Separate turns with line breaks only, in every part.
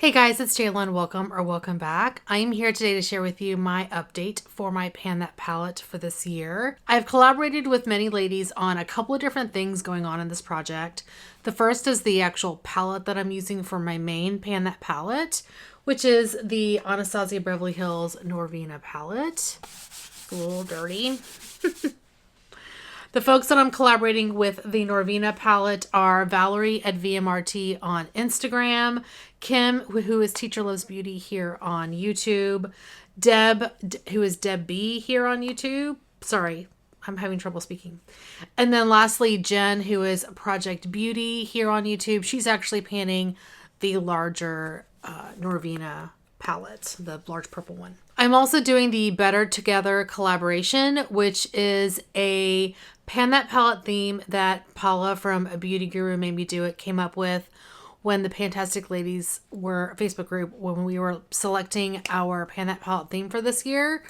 Hey guys, it's Jayla. Welcome back. I am here today to share with you my update for my Petalette palette for this year. I've collaborated with many ladies on a couple of different things going on in this project. The first is the actual palette that I'm using for my main Petalette palette, which is the Anastasia Beverly Hills Norvina palette. It's a little dirty. The folks that I'm collaborating with the Norvina palette are Valerie at VMRT on Instagram, Kim, who is Teacher Loves Beauty here on YouTube, Deb, who is Deb B here on YouTube. Sorry, I'm having trouble speaking. And then lastly, Jen, who is Project Beauty here on YouTube. She's actually panning the larger Norvina palette, the large purple one. I'm also doing the Better Together collaboration, which is a Petalette palette theme that Paula from A Beauty Guru Made Me Do It came up with when the Fantastic Ladies were Facebook group, when we were selecting our Petalette palette theme for this year.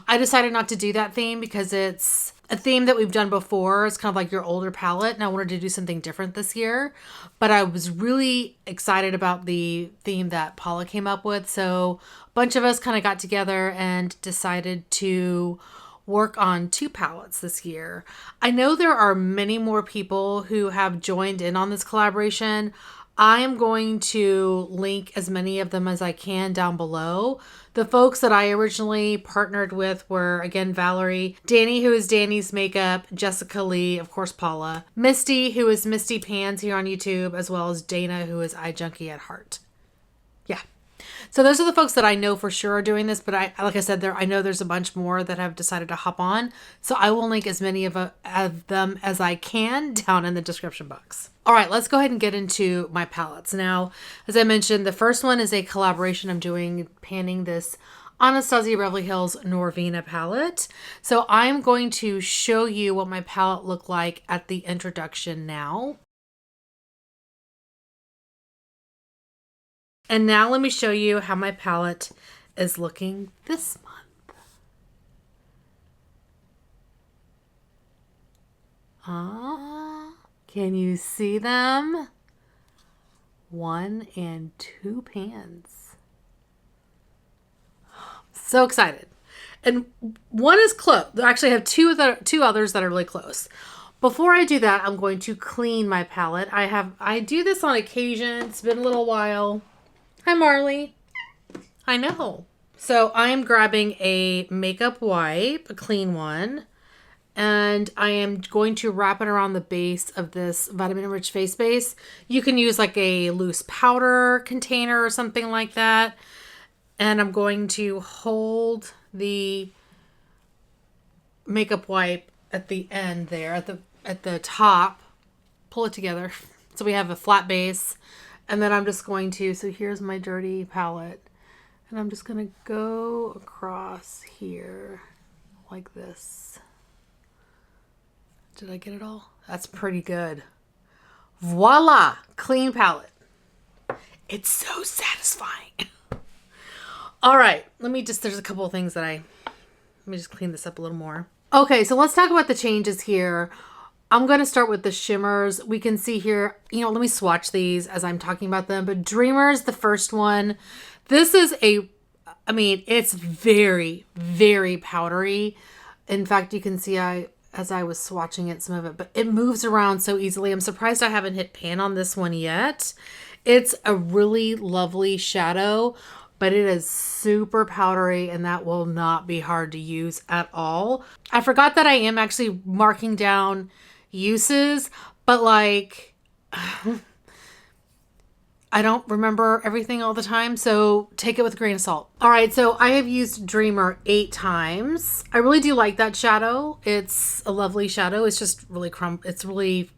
I decided not to do that theme because it's a theme that we've done before. It's kind of like your older palette, and I wanted to do something different this year. But I was really excited about the theme that Paula came up with. So a bunch of us kind of got together and decided to work on 2 palettes this year. I know there are many more people who have joined in on this collaboration. I am going to link as many of them as I can down below. The folks that I originally partnered with were, again, Valerie, Dannie, who is Danny's Makeup, Jessica Lee, of course, Paula, Misty, who is Misty Pans here on YouTube, as well as Dana, who is Eye Junkie at Heart. Yeah. So those are the folks that I know for sure are doing this, but like I said, I know there's a bunch more that have decided to hop on. So I will link as many of them as I can down in the description box. All right, let's go ahead and get into my palettes. Now, as I mentioned, the first one is a collaboration I'm doing, panning this Anastasia Beverly Hills Norvina palette. So I'm going to show you what my palette looked like at the introduction now. And now let me show you how my palette is looking this month. Can you see them? 1 and 2 pans. So excited. And one is close. Actually, I have two others that are really close. Before I do that, I'm going to clean my palette. I do this on occasion. It's been a little while. Hi, Marley. I know. So I'm grabbing a makeup wipe, a clean one, and I am going to wrap it around the base of this vitamin rich face base. You can use like a loose powder container or something like that. And I'm going to hold the makeup wipe at the end there, at the top, pull it together. So we have a flat base. And then I'm just going to, so here's my dirty palette. And I'm just going to go across here like this. Did I get it all? That's pretty good. Voila! Clean palette. It's so satisfying. All right. There's a couple of things let me just clean this up a little more. Okay, so let's talk about the changes here. I'm going to start with the shimmers. We can see here, let me swatch these as I'm talking about them. But Dreamers, the first one, this is it's very, very powdery. In fact, you can see as I was swatching it, some of it, but it moves around so easily. I'm surprised I haven't hit pan on this one yet. It's a really lovely shadow, but it is super powdery and that will not be hard to use at all. I forgot that I am actually marking down uses, but I don't remember everything all the time, so take it with a grain of salt. All right, so I have used Dreamer 8 times. I really do like that shadow. It's a lovely shadow. It's just really it's really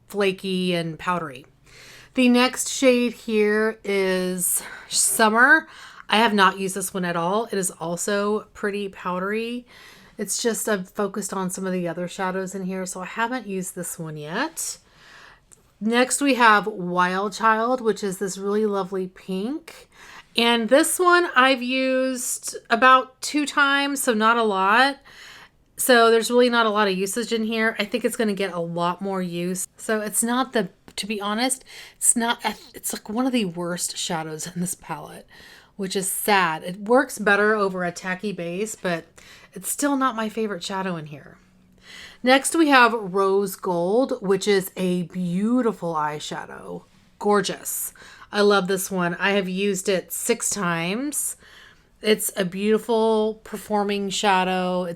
flaky and powdery. The next shade here is Summer. I have not used this one at all. It is also pretty powdery. It's just I've focused on some of the other shadows in here, so I haven't used this one yet. Next we have Wild Child, which is this really lovely pink. And this one I've used about 2 times, so not a lot. So there's really not a lot of usage in here. I think it's going to get a lot more use. So it's not the to be honest, it's like one of the worst shadows in this palette, which is sad. It works better over a tacky base, but it's still not my favorite shadow in here. Next, we have Rose Gold, which is a beautiful eyeshadow. Gorgeous. I love this one. I have used it 6 times. It's a beautiful performing shadow.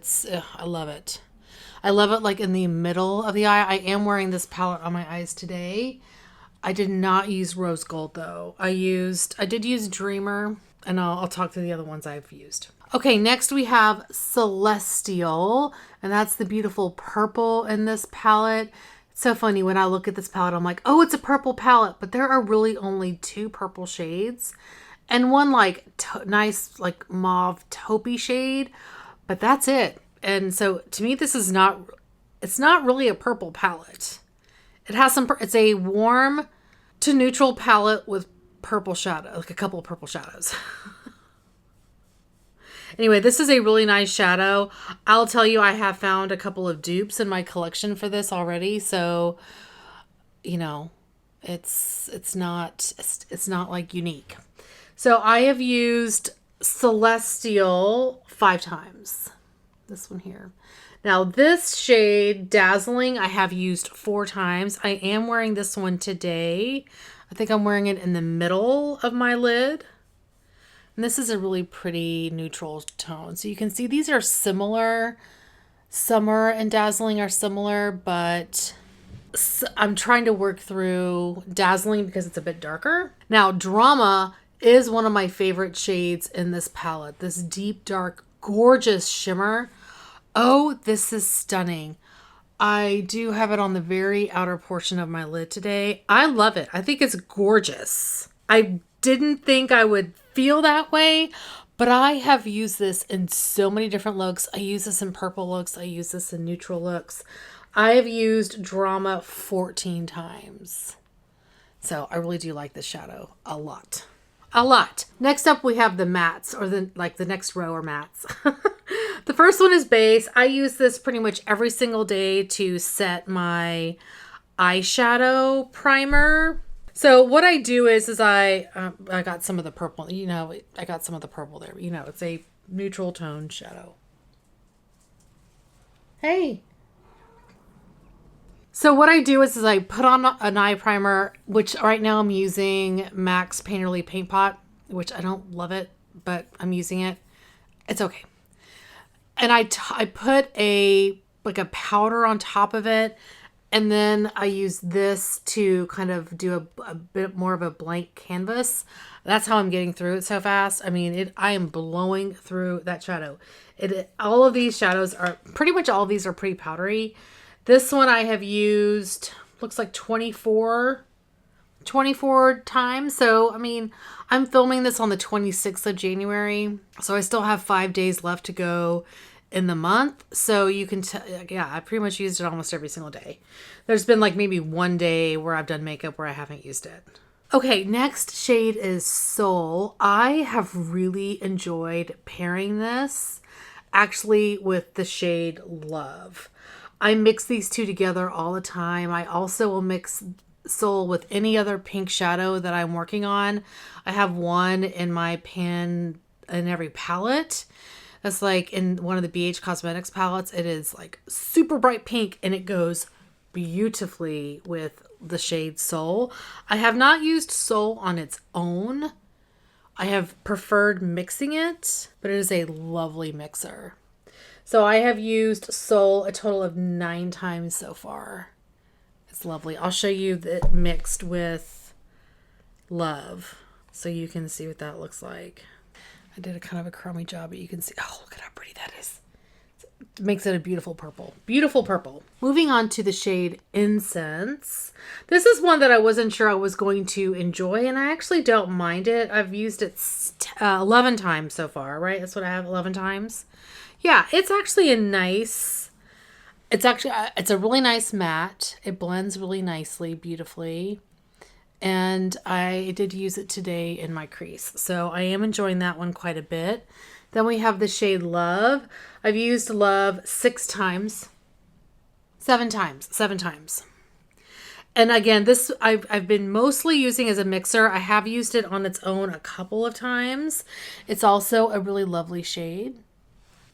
I love it. I love it like in the middle of the eye. I am wearing this palette on my eyes today. I did not use Rose Gold though. I did use Dreamer, and I'll talk through the other ones I've used. Okay, next we have Celestial, and that's the beautiful purple in this palette. It's so funny when I look at this palette, I'm like, oh, it's a purple palette, but there are really only 2 purple shades and one like nice like mauve taupey shade, but that's it. And so to me, it's not really a purple palette. It has it's a warm to neutral palette with purple shadow, like a couple of purple shadows. Anyway, this is a really nice shadow. I'll tell you, I have found a couple of dupes in my collection for this already. So, you know, it's not like unique. So I have used Celestial 5 times. This one here. Now this shade, Dazzling, I have used 4 times. I am wearing this one today. I think I'm wearing it in the middle of my lid. And this is a really pretty neutral tone. So you can see these are similar. Summer and Dazzling are similar, but I'm trying to work through Dazzling because it's a bit darker. Now Drama is one of my favorite shades in this palette. This deep, dark, gorgeous shimmer. Oh, this is stunning. I do have it on the very outer portion of my lid today. I love it. I think it's gorgeous. I didn't think I would feel that way, but I have used this in so many different looks. I use this in purple looks. I use this in neutral looks. I have used Drama 14 times. So I really do like this shadow a lot. A lot. Next up, we have the mattes, or the next row are mattes. The first one is base. I use this pretty much every single day to set my eyeshadow primer. So what I do is I got some of the purple, I got some of the purple there. It's a neutral tone shadow. Hey. So what I do is I put on an eye primer, which right now I'm using MAC's Painterly Paint Pot, which I don't love it, but I'm using it. It's okay. And I put a powder on top of it. And then I use this to kind of do a bit more of a blank canvas. That's how I'm getting through it so fast. I mean, I am blowing through that shadow. All of these shadows are, pretty much all of these are pretty powdery. This one I have used, looks like 24 times. So, I mean, I'm filming this on the 26th of January. So I still have 5 days left to go in the month. So you can yeah, I pretty much used it almost every single day. There's been like maybe one day where I've done makeup where I haven't used it. Okay, next shade is Soul. I have really enjoyed pairing this actually with the shade Love. I mix these two together all the time. I also will mix Soul with any other pink shadow that I'm working on. I have one in my pan in every palette. That's like in one of the BH Cosmetics palettes. It is like super bright pink and it goes beautifully with the shade Soul. I have not used Soul on its own. I have preferred mixing it, but it is a lovely mixer. So I have used Soul a total of 9 times so far. It's lovely. I'll show you that mixed with Love so you can see what that looks like. I did a kind of a crummy job, but you can see, oh, look at how pretty that is. It makes it a beautiful purple. Beautiful purple. Moving on to the shade Incense. This is one that I wasn't sure I was going to enjoy, and I actually don't mind it. I've used it 11 times so far, right? That's what I have, 11 times. Yeah, it's actually it's a really nice matte. It blends really nicely, beautifully. And I did use it today in my crease. So I am enjoying that one quite a bit. Then we have the shade Love. I've used Love 6 times. 7 times. And again, this I've been mostly using as a mixer. I have used it on its own a couple of times. It's also a really lovely shade.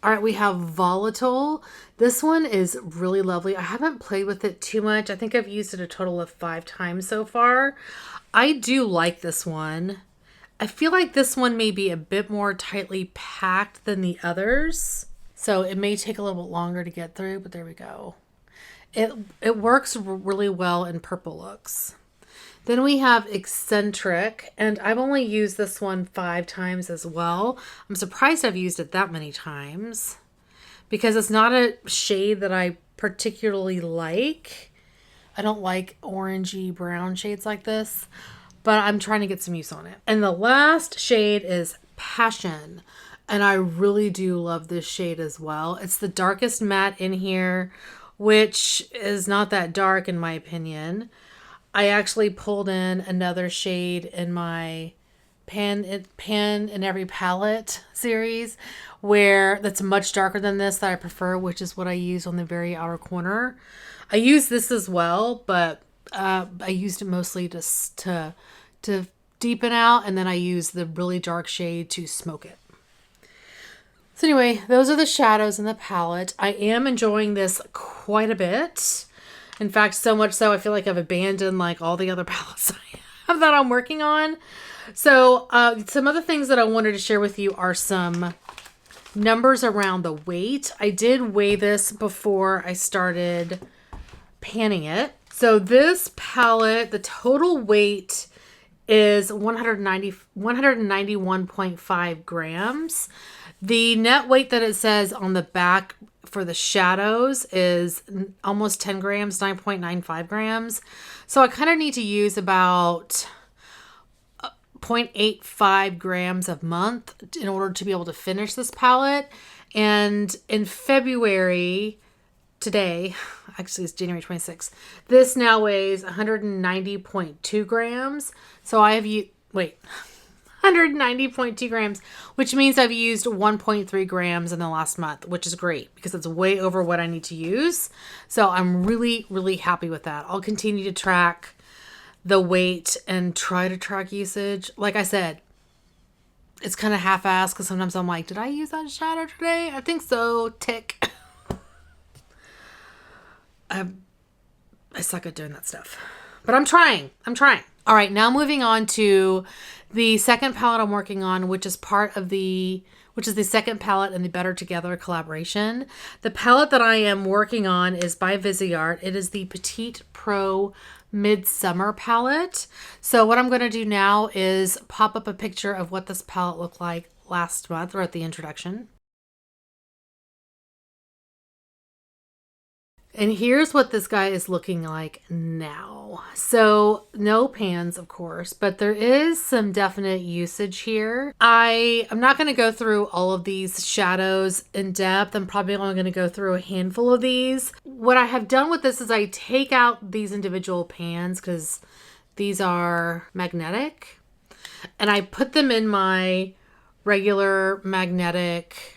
All right, we have Volatile. This one is really lovely. I haven't played with it too much. I think I've used it a total of 5 times so far. I do like this one. I feel like this one may be a bit more tightly packed than the others. So it may take a little bit longer to get through, but there we go. It works really well in purple looks. Then we have Eccentric, and I've only used this one 5 times as well. I'm surprised I've used it that many times because it's not a shade that I particularly like. I don't like orangey brown shades like this, but I'm trying to get some use on it. And the last shade is Passion, and I really do love this shade as well. It's the darkest matte in here, which is not that dark in my opinion. I actually pulled in another shade in my pan in every palette series where that's much darker than this that I prefer, which is what I use on the very outer corner. I use this as well, but I used it mostly just to deepen out, and then I use the really dark shade to smoke it. So anyway, those are the shadows in the palette. I am enjoying this quite a bit. In fact, so much so I feel like I've abandoned like all the other palettes I have that I'm working on. So some other things that I wanted to share with you are some numbers around the weight. I did weigh this before I started panning it. So this palette, the total weight is 191.5 grams. The net weight that it says on the back for the shadows is almost 10 grams, 9.95 grams. So I kind of need to use about 0.85 grams a month in order to be able to finish this palette. And in February, today, actually it's January 26th, this now weighs 190.2 grams. So I have 190.2 grams, which means I've used 1.3 grams in the last month, which is great because it's way over what I need to use. So I'm really, really happy with that. I'll continue to track the weight and try to track usage. Like I said, it's kind of half-assed because sometimes I'm like, did I use that shadow today? I think so. Tick. I suck at doing that stuff, but I'm trying. All right, now moving on to the second palette I'm working on, which is the second palette in the Better Together collaboration. The palette that I am working on is by Viseart. It is the Petite Pro Midsommer palette. So what I'm going to do now is pop up a picture of what this palette looked like last month or at the introduction. And here's what this guy is looking like now. So no pans, of course, but there is some definite usage here. I'm not going to go through all of these shadows in depth. I'm probably only going to go through a handful of these. What I have done with this is I take out these individual pans because these are magnetic, and I put them in my regular magnetic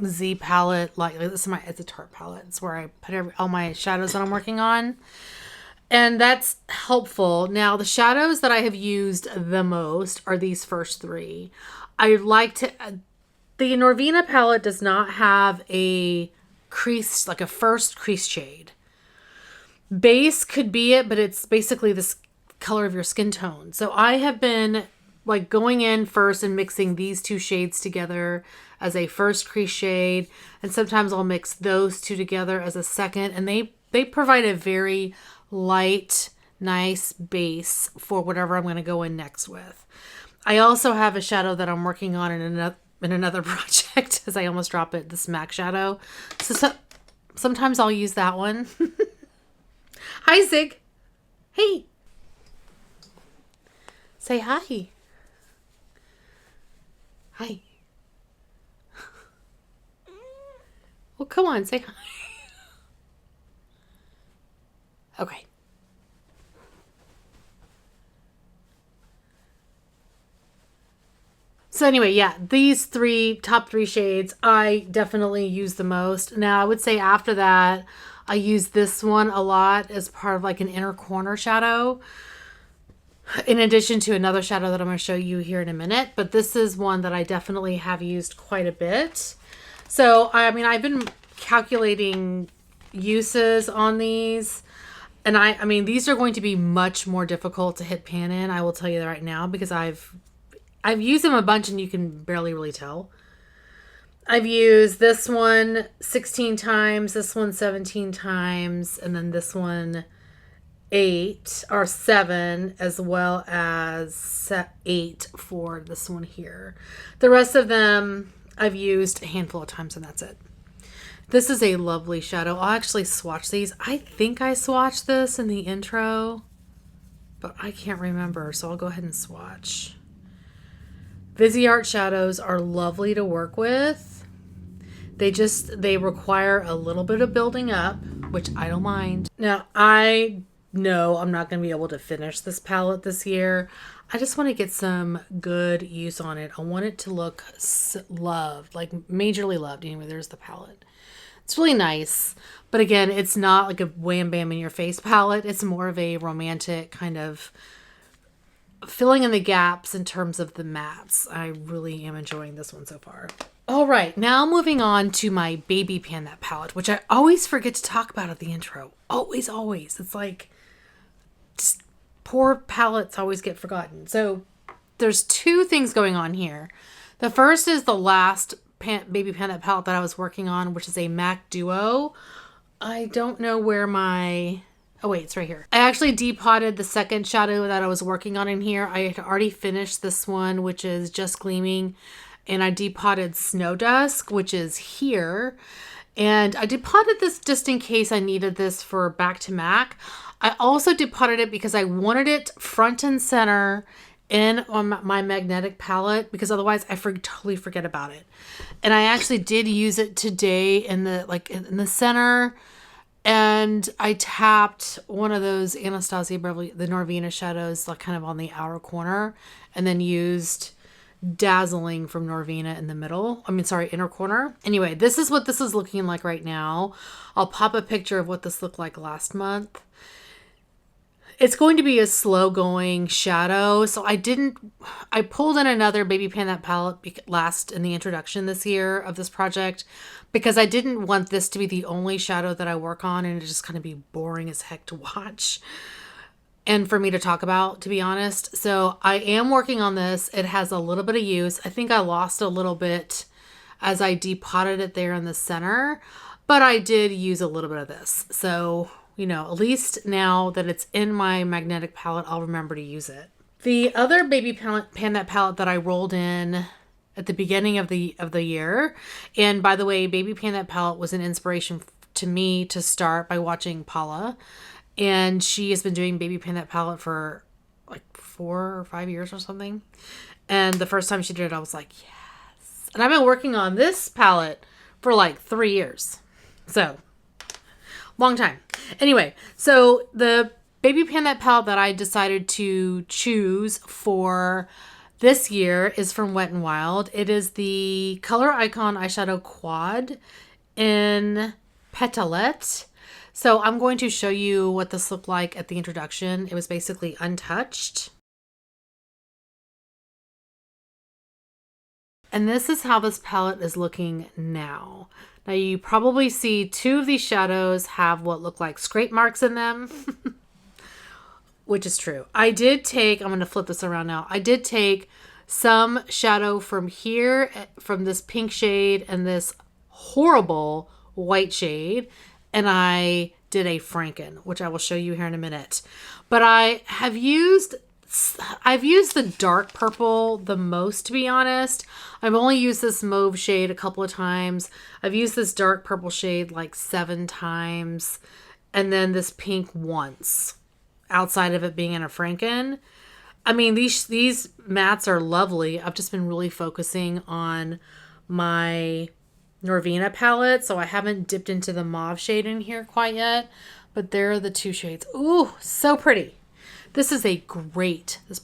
Z palette. Like this is it's a Tarte palette. It's where I put all my shadows that I'm working on, and that's helpful. Now the shadows that I have used the most are these first 3. I like to the Norvina palette does not have a crease, like a first crease shade. Base could be it, but it's basically this color of your skin tone. So I have been like going in first and mixing these 2 shades together as a first crease shade, and sometimes I'll mix those 2 together as a second, and they provide a very light, nice base for whatever I'm going to go in next with. I also have a shadow that I'm working on in another project, as I almost drop it, this MAC shadow. So sometimes I'll use that one. Hi, Zig. Hey. Say hi. Hi. Well, come on, say hi. Okay. So anyway, yeah, these top three shades I definitely use the most. Now I would say after that, I use this one a lot as part of like an inner corner shadow, in addition to another shadow that I'm going to show you here in a minute. But this is one that I definitely have used quite a bit. So, I mean, I've been calculating uses on these. And I mean, these are going to be much more difficult to hit pan in. I will tell you that right now, because I've used them a bunch and you can barely really tell. I've used this one 16 times, this one 17 times, and then this one 8 or 7, as well as 8 for this one here. The rest of them I've used a handful of times and that's it. This is a lovely shadow. I'll actually swatch these. I think I swatched this in the intro, but I can't remember, so I'll go ahead and swatch. Viseart shadows are lovely to work with. They require a little bit of building up, which I don't mind. Now, I know I'm not going to be able to finish this palette this year. I just want to get some good use on it. I want it to look loved, like majorly loved. Anyway, there's the palette. It's really nice, but again, it's not like a wham bam in your face palette. It's more of a romantic kind of filling in the gaps in terms of the mattes. I really am enjoying this one so far. All right, now moving on to my Baby Pan That palette, which I always forget to talk about at the intro. Always. It's like just poor palettes always get forgotten. So there's two things going on here. The first is the last Baby Pan That palette that I was working on, which is a MAC Duo. I don't know where my... Oh wait, it's right here. I actually depotted the second shadow that I was working on in here. I had already finished this one, which is Just Gleaming, and I depotted Snow Dusk, which is here. And I depotted this just in case I needed this for back to MAC. I also depotted it because I wanted it front and center on my magnetic palette, because otherwise I totally forget about it. And I actually did use it today in the center, and I tapped one of those Anastasia Beverly, the Norvina shadows, like kind of on the outer corner, and then used Dazzling from Norvina in the middle. Inner corner. Anyway, this is what this is looking like right now. I'll pop a picture of what this looked like last month. It's going to be a slow going shadow. So I pulled in another Baby Pan That palette last in the introduction this year of this project, because I didn't want this to be the only shadow that I work on and it just kind of be boring as heck to watch and for me to talk about, to be honest. So I am working on this. It has a little bit of use. I think I lost a little bit as I depotted it there in the center, but I did use a little bit of this. So, at least now that it's in my magnetic palette, I'll remember to use it. The other Baby Pan That palette that I rolled in at the beginning of the year, and by the way, Baby Pan That palette was an inspiration to me to start by watching Paula, and she has been doing Baby Pan That palette for like 4 or 5 years or something. And the first time she did it, I was like, yes. And I've been working on this palette for like 3 years. So, long time. Anyway, so the Baby Pan That palette that I decided to choose for this year is from Wet n Wild. It is the Color Icon Eyeshadow Quad in Petalette. So I'm going to show you what this looked like at the introduction. It was basically untouched. And this is how this palette is looking now. Now you probably see 2 of these shadows have what look like scrape marks in them, which is true. I'm going to flip this around now. I did take some shadow from here, from this pink shade and this horrible white shade, and I did a Franken, which I will show you here in a minute. But I've used the dark purple the most, to be honest. I've only used this mauve shade a couple of times. I've used this dark purple shade like 7 times, and then this pink once, outside of it being in a Franken. I mean, these mattes are lovely. I've just been really focusing on my Norvina palette, so I haven't dipped into the mauve shade in here quite yet, but there are the 2 shades. Ooh, so pretty. This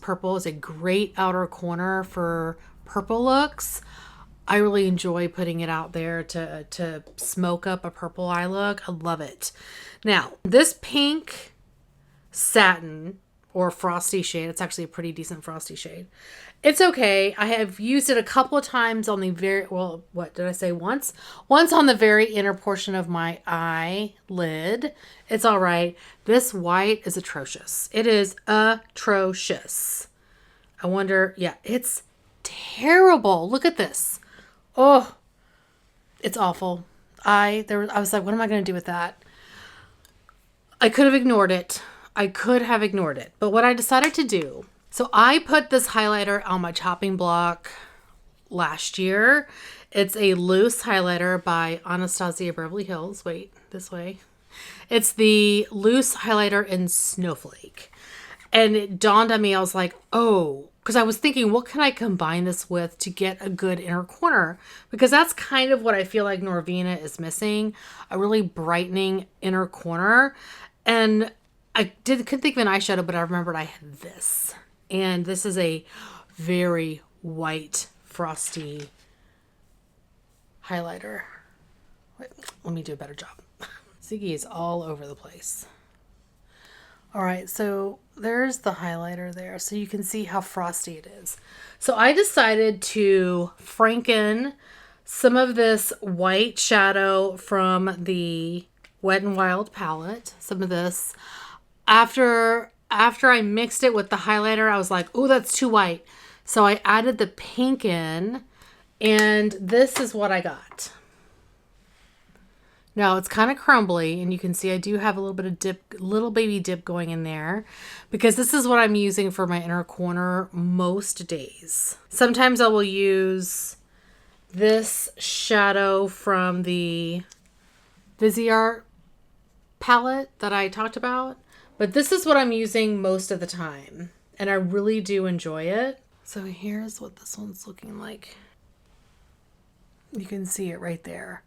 purple is a great outer corner for purple looks. I really enjoy putting it out there to smoke up a purple eye look. I love it. Now, this pink satin or frosty shade, it's actually a pretty decent frosty shade. It's okay. I have used it a couple of times on the very, well, what did I say? Once on the very inner portion of my eyelid. It's all right. This white is atrocious. It is atrocious. I wonder, yeah, it's terrible. Look at this. Oh, it's awful. I was like, what am I going to do with that? I could have ignored it. But what I decided to do, so I put this highlighter on my chopping block last year. It's a loose highlighter by Anastasia Beverly Hills. Wait, this way. It's the loose highlighter in Snowflake. And it dawned on me, I was like, oh, because I was thinking, what can I combine this with to get a good inner corner? Because that's kind of what I feel like Norvina is missing, a really brightening inner corner. And I couldn't think of an eyeshadow, but I remembered I had this. And this is a very white, frosty highlighter. Wait, let me do a better job. Ziggy is all over the place. All right, so there's the highlighter there. So you can see how frosty it is. So I decided to franken some of this white shadow from the Wet n Wild palette. Some of this. After I mixed it with the highlighter, I was like, oh, that's too white. So I added the pink in, and this is what I got. Now it's kind of crumbly, and you can see I do have a little bit of dip, little baby dip going in there, because this is what I'm using for my inner corner most days. Sometimes I will use this shadow from the Viseart palette that I talked about, but this is what I'm using most of the time, and I really do enjoy it. So here's what this one's looking like. You can see it right there.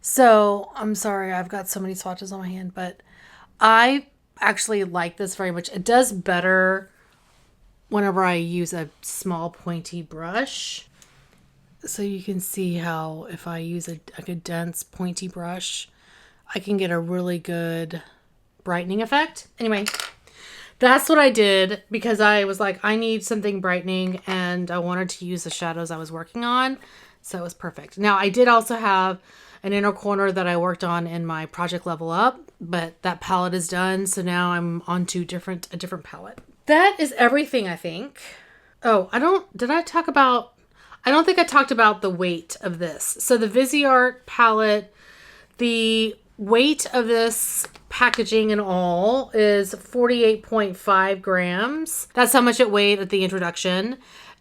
So I'm sorry, I've got so many swatches on my hand, but I actually like this very much. It does better whenever I use a small pointy brush. So you can see how if I use a dense pointy brush, I can get a really good brightening effect. Anyway, that's what I did because I was like, I need something brightening and I wanted to use the shadows I was working on. So it was perfect. Now I did also have an inner corner that I worked on in my project Level Up, but that palette is done. So now I'm on to a different palette. That is everything, I think. Oh, I don't think I talked about the weight of this. So the Viseart palette, the weight of this packaging and all is 48.5 grams. That's how much it weighed at the introduction.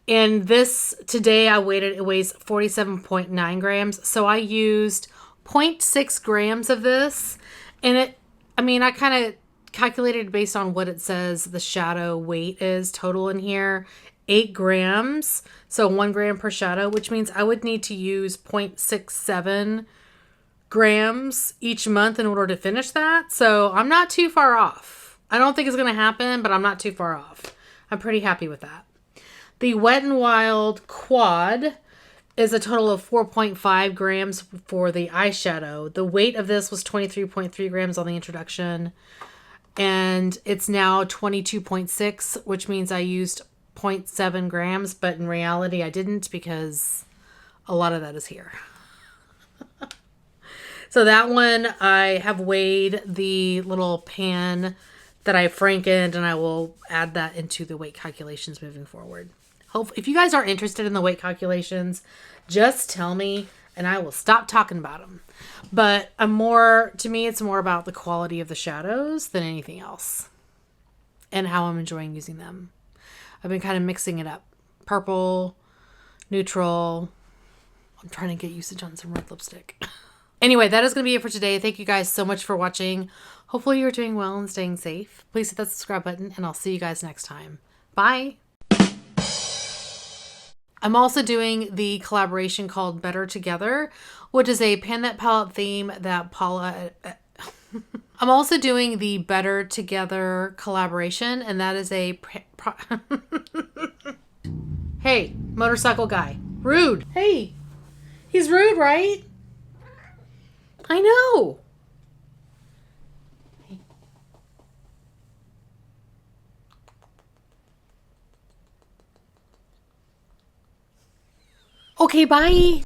And this today it weighs 47.9 grams. So I used 0.6 grams of this. And I kind of calculated based on what it says the shadow weight is total in here. 8 grams. So 1 gram per shadow, which means I would need to use 0.67 grams each month in order to finish that. So I'm not too far off. I don't think it's going to happen, but I'm not too far off. I'm pretty happy with that. The Wet n Wild Quad is a total of 4.5 grams for the eyeshadow. The weight of this was 23.3 grams on the introduction. And it's now 22.6, which means I used 0.7 grams. But in reality, I didn't because a lot of that is here. So that one, I have weighed the little pan that I frankened, and I will add that into the weight calculations moving forward. If you guys are interested in the weight calculations, just tell me and I will stop talking about them. But to me, it's more about the quality of the shadows than anything else and how I'm enjoying using them. I've been kind of mixing it up. Purple, neutral. I'm trying to get usage on some red lipstick. Anyway, that is going to be it for today. Thank you guys so much for watching. Hopefully you're doing well and staying safe. Please hit that subscribe button and I'll see you guys next time. Bye. I'm also doing the collaboration called Better Together, which is a Pan That Palette theme that Paula... I'm also doing the Better Together collaboration, and that is a... Hey, motorcycle guy. Rude. Hey, he's rude, right? I know. Okay, bye.